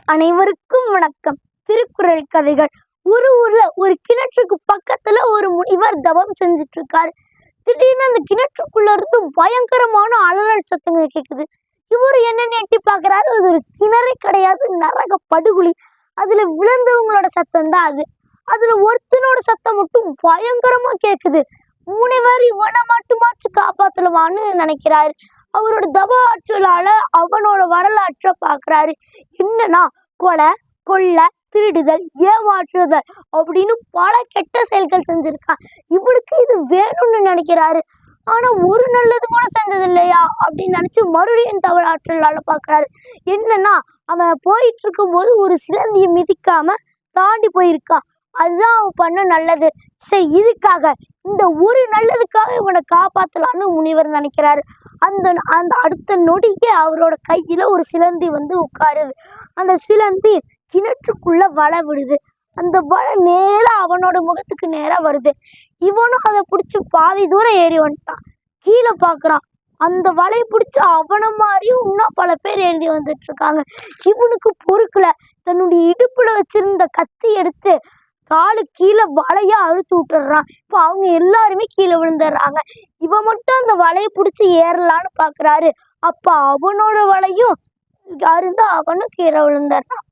அனைவருக்கும் வணக்கம். திருக்குறள் கதைகள். ஒரு ஊர்ல ஒரு கிணற்றுக்கு பக்கத்துல ஒரு முனிவர் தவம் செஞ்சுட்டு இருக்காரு. திடீர்னு அந்த கிணற்றுக்குள்ள இருந்து பயங்கரமான அலறல் சத்தங்கள் கேக்குது. இவரு என்னன்னு எட்டி பாக்குறாரு. அது ஒரு கிணறே கிடையாது, நரக படுகுழி. அதுல விழுந்தவங்களோட சத்தம் தான் அது. அதுல ஒருத்தனோட சத்தம் மட்டும் பயங்கரமா கேக்குது. முனிவர் இவனை மட்டுமாச்சு காப்பாத்தலவான்னு நினைக்கிறாரு. அவரோட தவ ஆற்றலால அவனோட வரலாற்றை பாக்குறாரு. என்னன்னா, கொலை, கொள்ளை, திருடுதல், ஏமாற்றுதல் அப்படின்னு பல கெட்ட செயல்கள் செஞ்சிருக்கான். இவனுக்கு இது வேணும்னு நினைக்கிறாரு. ஆனா ஒரு நல்லது கூட செஞ்சது இல்லையா அப்படின்னு நினைச்சு மறுபடியும் தவ ஆற்றலால பாக்குறாரு. என்னன்னா, அவன் போயிட்டு இருக்கும் போது ஒரு சிலந்தியை மிதிக்காம தாண்டி போயிருக்கான். அதுதான் அவன் பண்ண நல்லது. சரி, இதுக்காக இந்த ஒரு நல்லதுக்காக இவனை காப்பாத்தலான்னு முனிவர் நினைக்கிறாரு. அந்த அந்த அடுத்த நொடிக்கே அவரோட கையில ஒரு சிலந்தி வந்து உட்காருது. அந்த சிலந்தி கிணற்றுக்குள்ள வலை விடுது. அந்த வலை நேரா அவனோட முகத்துக்கு நேரா வருது. இவனும் அதை பிடிச்சி பாதி தூரம் ஏறி வந்துட்டான். கீழே பாக்குறான். அந்த வலையை பிடிச்சி அவனை மாதிரியும் இன்னும் பல பேர் எழுதி வந்துட்டு இருக்காங்க. இவனுக்கு பொறுக்கல. தன்னுடைய இடுப்புல வச்சிருந்த கத்தி எடுத்து காலு கீழே வலையா அழுத்து விட்டுறான். இப்போ அவங்க எல்லாருமே கீழே விழுந்துடுறாங்க. இவன் மட்டும் அந்த வலையை பிடிச்சி ஏறலான்னு பாக்குறாரு. அப்ப அவனோட வலையும் அருந்து அவனும் கீழே விழுந்துடுறான்.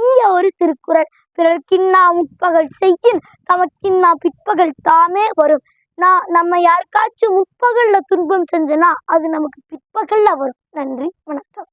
இங்க ஒரு திருக்குறள். பிறர்க்கின்னா முற்பகல் செய்யின் தமக்கின்னா பிற்பகல் தாமே வரும். நம்ம யாருக்காச்சும் முற்பகல்ல துன்பம் செஞ்சனா அது நமக்கு பிற்பகல்ல வரும். நன்றி, வணக்கம்.